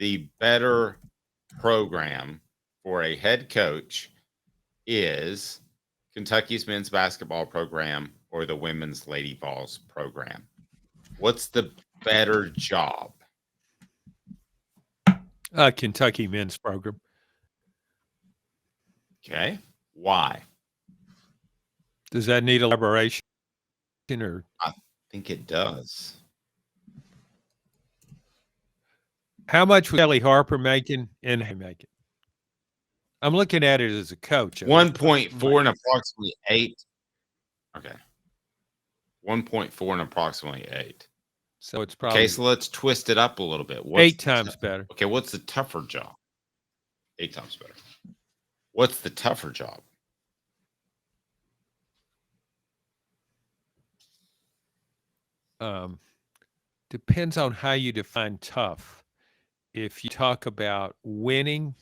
the better program for a head coach is Kentucky's men's basketball program or the women's Lady Vols program? What's the better job? Kentucky men's program. Okay. Why? Does that need elaboration or? I think it does. How much was Kelly Harper making and making? I'm looking at it as a coach. 1.4 and approximately 8. Okay. 1.4 and approximately 8. So it's probably okay. So let's twist it up a little bit. 8 times better. Okay. What's the tougher job? 8 times better. What's the tougher job? Depends on how you define tough. If you talk about winning,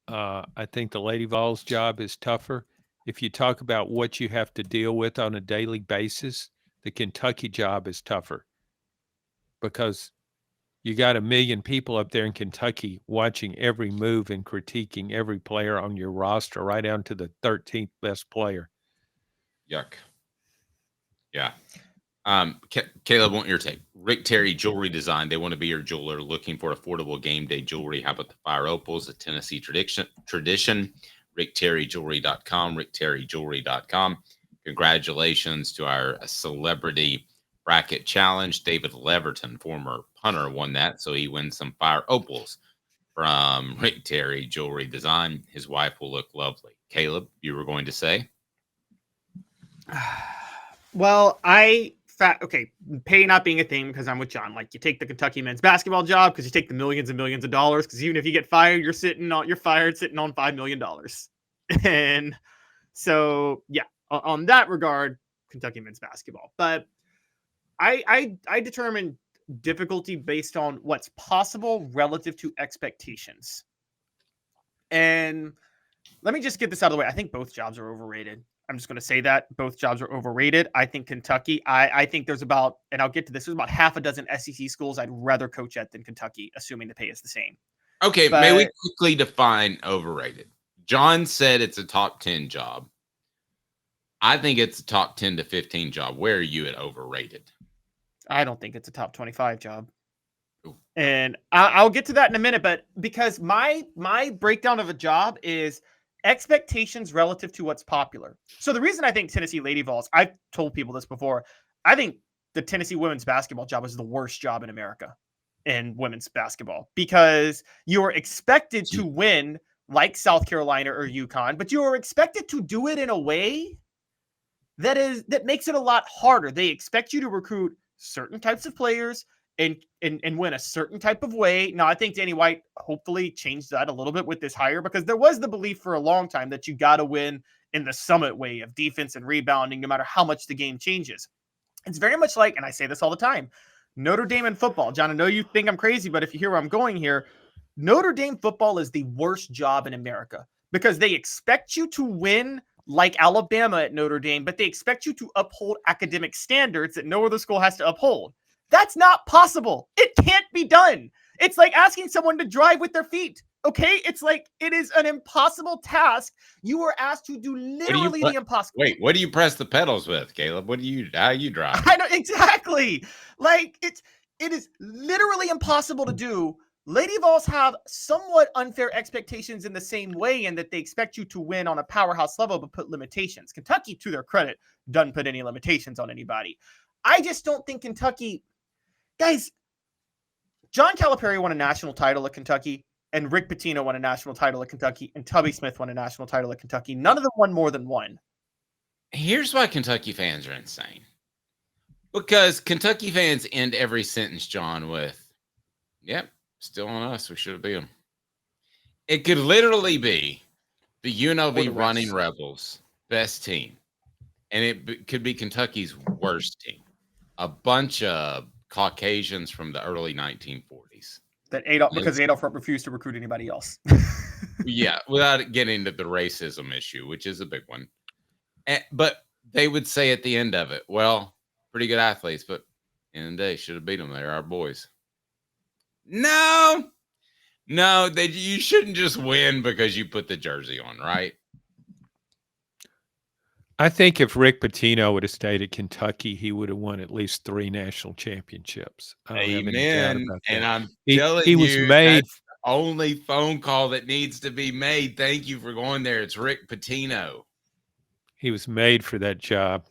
I think the Lady Vols job is tougher. If you talk about what you have to deal with on a daily basis, the Kentucky job is tougher because you got 1 million people up there in Kentucky watching every move and critiquing every player on your roster, right down to the 13th best player. Yuck. Yeah. Caleb, want your take? Rick Terry Jewelry Design. They want to be your jeweler looking for affordable game day jewelry. How about the Fire Opals, a Tennessee tradition? RickTerryJewelry.com, RickTerryJewelry.com. Congratulations to our celebrity bracket challenge. David Leverton, former punter, won that. So he wins some Fire Opals from Rick Terry Jewelry Design. His wife will look lovely. Caleb, you were going to say? Well, okay, pay not being a thing because I'm with John. Like, you take the Kentucky men's basketball job because you take the millions and millions of dollars. Because even if you get fired, you're fired sitting on $5 million. And so, yeah, on that regard, Kentucky men's basketball. But I determine difficulty based on what's possible relative to expectations. And let me just get this out of the way. I think both jobs are overrated. I'm just going to say that both jobs are overrated. I think Kentucky, I think there's about, and I'll get to this, there's about half a dozen SEC schools I'd rather coach at than Kentucky, assuming the pay is the same. Okay, may we quickly define overrated? John said it's a top 10 job. I think it's a top 10 to 15 job. Where are you at overrated? I don't think it's a top 25 job. Ooh. And I'll get to that in a minute, but because my breakdown of a job is expectations relative to what's popular. So the reason I think Tennessee Lady Vols, I've told people this before, I think the Tennessee women's basketball job is the worst job in America in women's basketball because you are expected to win like South Carolina or UConn, but you are expected to do it in a way that makes it a lot harder. They expect you to recruit certain types of players and win a certain type of way. Now, I think Danny White hopefully changed that a little bit with this hire because there was the belief for a long time that you got to win in the Summit way of defense and rebounding, no matter how much the game changes. It's very much like, and I say this all the time, Notre Dame in football. John, I know you think I'm crazy, but if you hear where I'm going here, Notre Dame football is the worst job in America because they expect you to win like Alabama at Notre Dame, but they expect you to uphold academic standards that no other school has to uphold. That's not possible. It can't be done. It's like asking someone to drive with their feet. Okay? It's like it is an impossible task. You are asked to do literally the impossible. Wait, what do you press the pedals with, Caleb? How you drive? I know exactly. Like it is literally impossible to do. Lady Vols have somewhat unfair expectations in the same way in that they expect you to win on a powerhouse level but put limitations. Kentucky, to their credit, doesn't put any limitations on anybody. I just don't think Kentucky... Guys, John Calipari won a national title at Kentucky, and Rick Pitino won a national title at Kentucky, and Tubby Smith won a national title at Kentucky. None of them won more than one. Here's why Kentucky fans are insane. Because Kentucky fans end every sentence, John, with, yep, still on us. We should have beat them. It could literally be the UNLV Running Rebels' best team, and it could be Kentucky's worst team. A bunch of Caucasians from the early 1940s. Because Adolf refused to recruit anybody else. Yeah, without getting into the racism issue, which is a big one. But they would say at the end of it, well, pretty good athletes, but in the day, should have beat them. They're our boys. No, No, you shouldn't just win because you put the jersey on, right? I think if Rick Pitino would have stayed at Kentucky, he would have won at least 3 national championships. I don't have any doubt Amen. about And that. I'm He telling was you, made that's the only phone call that needs to be made. Thank you for going there. It's Rick Pitino. for that job.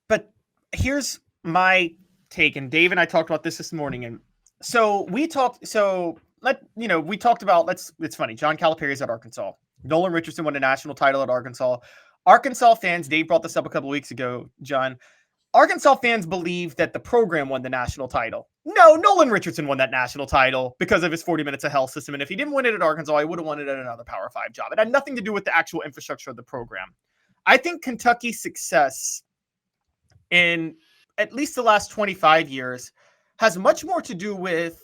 But here's my take, and Dave and I talked about this morning, and so we talked. So we talked about. It's funny. John Calipari is at Arkansas. Nolan Richardson won a national title at Arkansas. Arkansas fans, Dave brought this up a couple weeks ago, John. Arkansas fans believe that the program won the national title. No, Nolan Richardson won that national title because of his 40 minutes of hell system. And if he didn't win it at Arkansas, he would have won it at another Power 5 job. It had nothing to do with the actual infrastructure of the program. I think Kentucky's success in at least the last 25 years has much more to do with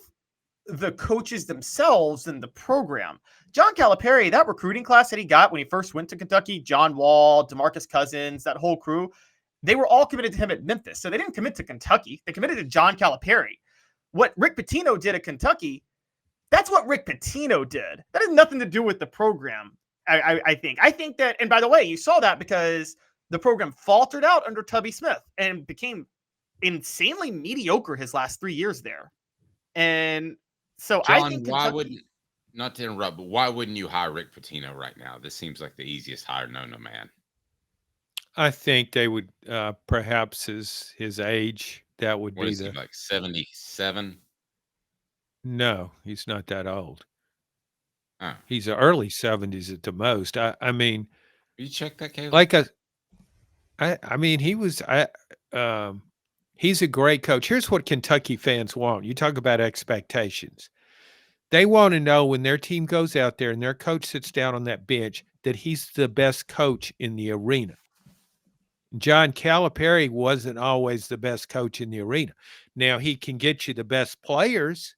the coaches themselves than the program. John Calipari, that recruiting class that he got when he first went to Kentucky, John Wall, DeMarcus Cousins, that whole crew, they were all committed to him at Memphis. So they didn't commit to Kentucky. They committed to John Calipari. What Rick Pitino did at Kentucky, that's what Rick Pitino did. That has nothing to do with the program, I think. I think that, and by the way, you saw that because the program faltered out under Tubby Smith and became insanely mediocre his last 3 years there. And so John, I think why wouldn't, not to interrupt, but why wouldn't you hire Rick Pitino right now? This seems like the easiest hire known to man. I think they would perhaps his age, that would What be is he, like 77? No, he's not that old. Oh. He's early 70s at the most. I mean, you check that, Caleb? like I mean, he's a great coach. Here's what Kentucky fans want. You talk about expectations. They want to know when their team goes out there and their coach sits down on that bench that he's the best coach in the arena. John Calipari wasn't always the best coach in the arena. Now, he can get you the best players,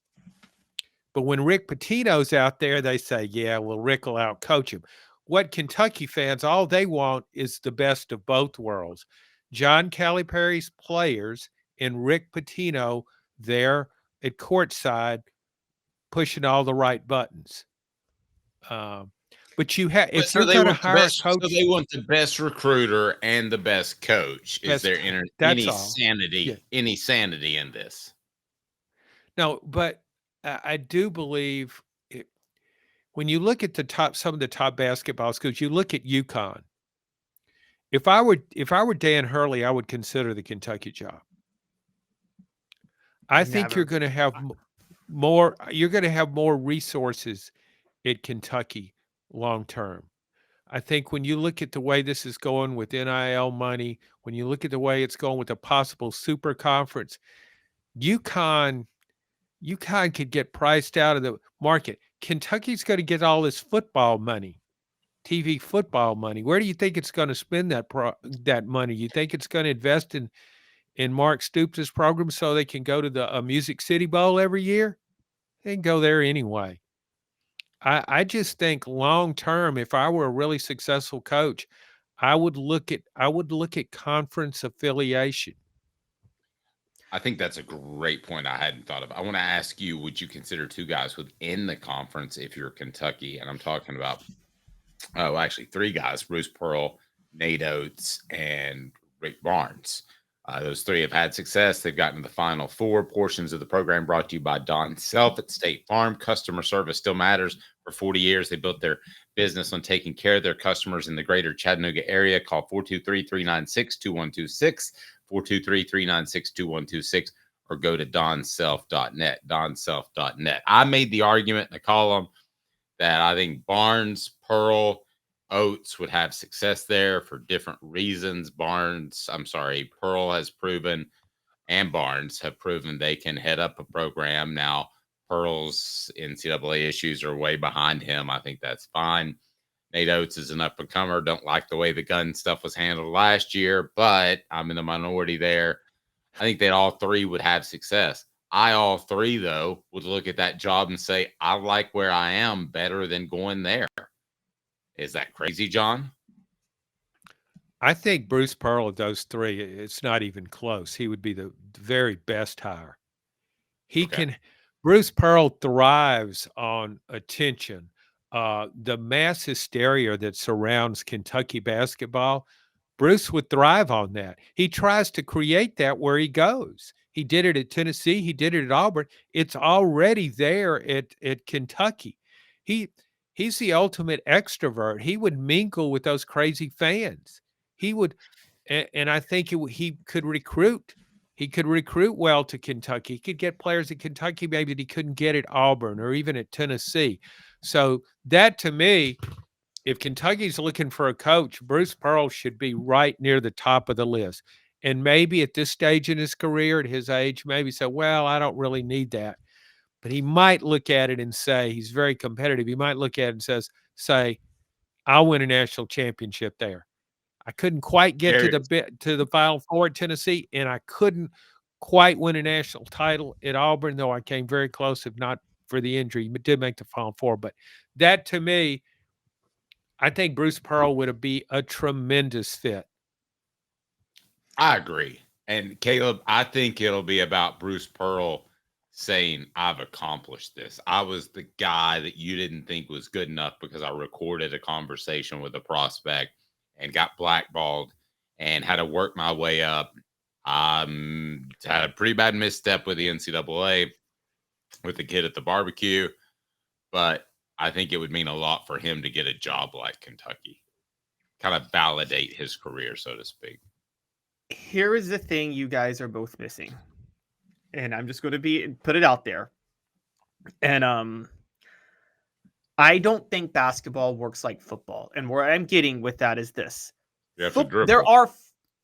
but when Rick Pitino's out there, they say, yeah, well, Rick will outcoach him. What Kentucky fans, all they want is the best of both worlds. John Calipari's players and Rick Pitino there at courtside pushing all the right buttons. But you have, if you're going to hire a coach, so they want the best recruiter and the best coach. Is there any sanity in this? No, but I do believe when you look at some of the top basketball schools, you look at UConn. If I were Dan Hurley, I would consider the Kentucky job. I think you're going to have more. You're going to have more resources at Kentucky long term. I think when you look at the way this is going with NIL money, when you look at the way it's going with a possible super conference, UConn could get priced out of the market. Kentucky's going to get all this football money, TV football money. Where do you think it's going to spend that money? You think it's going to invest in Mark Stoops' program so they can go to the Music City Bowl every year? They can go there anyway. I just think long term, if I were a really successful coach, I would look at conference affiliation. I think that's a great point I hadn't thought of. I want to ask you, would you consider 2 guys within the conference if you're Kentucky? And I'm talking about, actually 3 guys, Bruce Pearl, Nate Oates, and Rick Barnes. Those 3 have had success. They've gotten to the Final Four. Portions of the program brought to you by Don Self at State Farm. Customer service still matters. For 40 years, they built their business on taking care of their customers in the greater Chattanooga area. Call 423-396-2126, 423-396-2126, or go to donself.net, donself.net. I made the argument in the column that I think Barnes, Pearl, Oates would have success there for different reasons. Pearl has proven, and Barnes have proven they can head up a program. Now, Pearl's NCAA issues are way behind him. I think that's fine. Nate Oates is an up-and-comer. Don't like the way the gun stuff was handled last year, but I'm in the minority there. I think that all 3 would have success. All 3, though, would look at that job and say, I like where I am better than going there. Is that crazy, John? I think Bruce Pearl of those 3, it's not even close. He would be the very best hire. Bruce Pearl thrives on attention. The mass hysteria that surrounds Kentucky basketball, Bruce would thrive on that. He tries to create that where he goes. He did it at Tennessee. He did it at Auburn. It's already there at Kentucky. He's the ultimate extrovert. He would mingle with those crazy fans. He would, and I think he could recruit. He could recruit well to Kentucky. He could get players at Kentucky maybe that he couldn't get at Auburn or even at Tennessee. So that, to me, if Kentucky's looking for a coach, Bruce Pearl should be right near the top of the list. And maybe at this stage in his career, at his age, maybe say, well, I don't really need that. But he might look at it and say, he's very competitive. He might look at it and say, I'll win a national championship there. I couldn't quite get to the Final Four at Tennessee, and I couldn't quite win a national title at Auburn, though I came very close, if not for the injury. He did make the Final Four. But that, to me, I think Bruce Pearl would be a tremendous fit. I agree. And Caleb, I think it'll be about Bruce Pearl saying, I've accomplished this. I was the guy that you didn't think was good enough because I recorded a conversation with a prospect and got blackballed and had to work my way up. Had a pretty bad misstep with the NCAA with the kid at the barbecue, but I think it would mean a lot for him to get a job like Kentucky, kind of validate his career, so to speak. Here is the thing you guys are both missing, and I'm just going to put it out there. And I don't think basketball works like football. And where I'm getting with that is this: you have to dribble.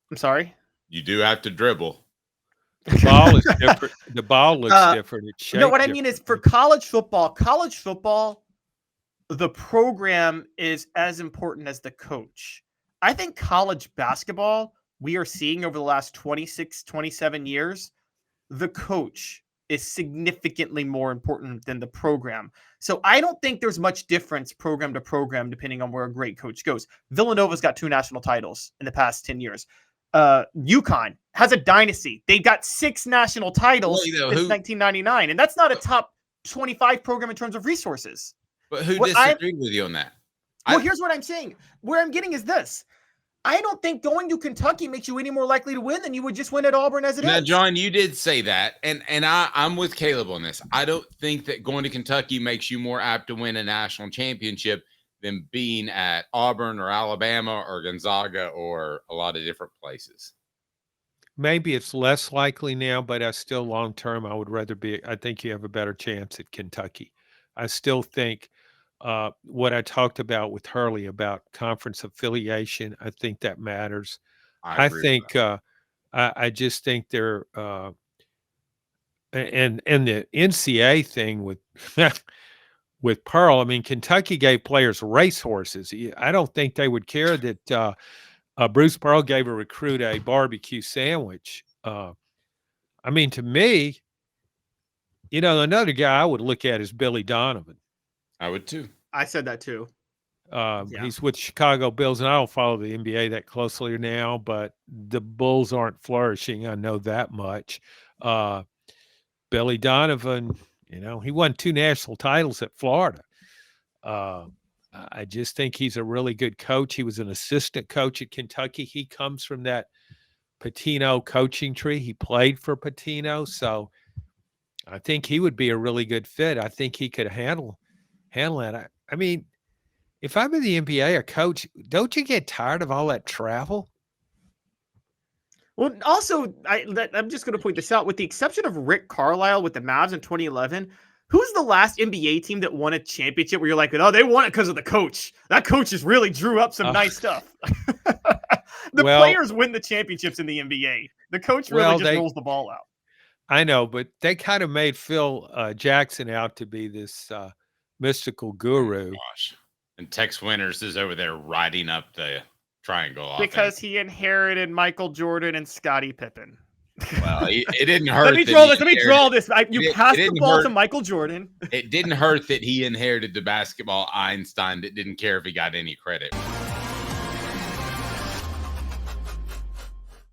I'm sorry. You do have to dribble. The ball is different. The ball looks different. It's shaped what I mean is for college football, the program is as important as the coach. I think college basketball, we are seeing over the last 26, 27 years, the coach is significantly more important than the program. So I don't think there's much difference program to program depending on where a great coach goes. Villanova's got 2 national titles in the past 10 years. UConn has a dynasty. They got 6 national titles since 1999, and that's not a top 25 program in terms of resources. But who disagreed with you on that? Well, here's what I'm saying. Where I'm getting is this. I don't think going to Kentucky makes you any more likely to win than you would just win at Auburn as it is. Now, John, you did say that, and I'm with Caleb on this. I don't think that going to Kentucky makes you more apt to win a national championship than being at Auburn or Alabama or Gonzaga or a lot of different places. Maybe it's less likely now, but I still long-term, I would rather I think you have a better chance at Kentucky. I still think what I talked about with Hurley about conference affiliation, I think that matters. I just think they're and the NCAA thing with with Pearl, I mean, Kentucky gave players racehorses. I don't think they would care that Bruce Pearl gave a recruit a barbecue sandwich. I mean, to me, another guy I would look at is Billy Donovan. I would too. I said that too. He's with Chicago Bulls, and I don't follow the NBA that closely now, but the Bulls aren't flourishing. I know that much. Billy Donovan, he won 2 national titles at Florida. I just think he's a really good coach. He was an assistant coach at Kentucky. He comes from that Pitino coaching tree. He played for Pitino, so I think he would be a really good fit. I think he could handle that. I mean, if I'm in the NBA, a coach, don't you get tired of all that travel? Well, also, I'm just going to point this out. With the exception of Rick Carlisle with the Mavs in 2011, who's the last NBA team that won a championship where you're like, oh, they won it because of the coach? That coach just really drew up some nice stuff. Players win the championships in the NBA. The coach really rolls the ball out. I know, but they kind of made Phil Jackson out to be this mystical guru. Oh, gosh. And Tex Winters is over there riding up the triangle offense. Because he inherited Michael Jordan and Scottie Pippen. Well, it didn't hurt. Let me draw this. You passed the ball to Michael Jordan. It didn't hurt that he inherited the basketball Einstein that didn't care if he got any credit.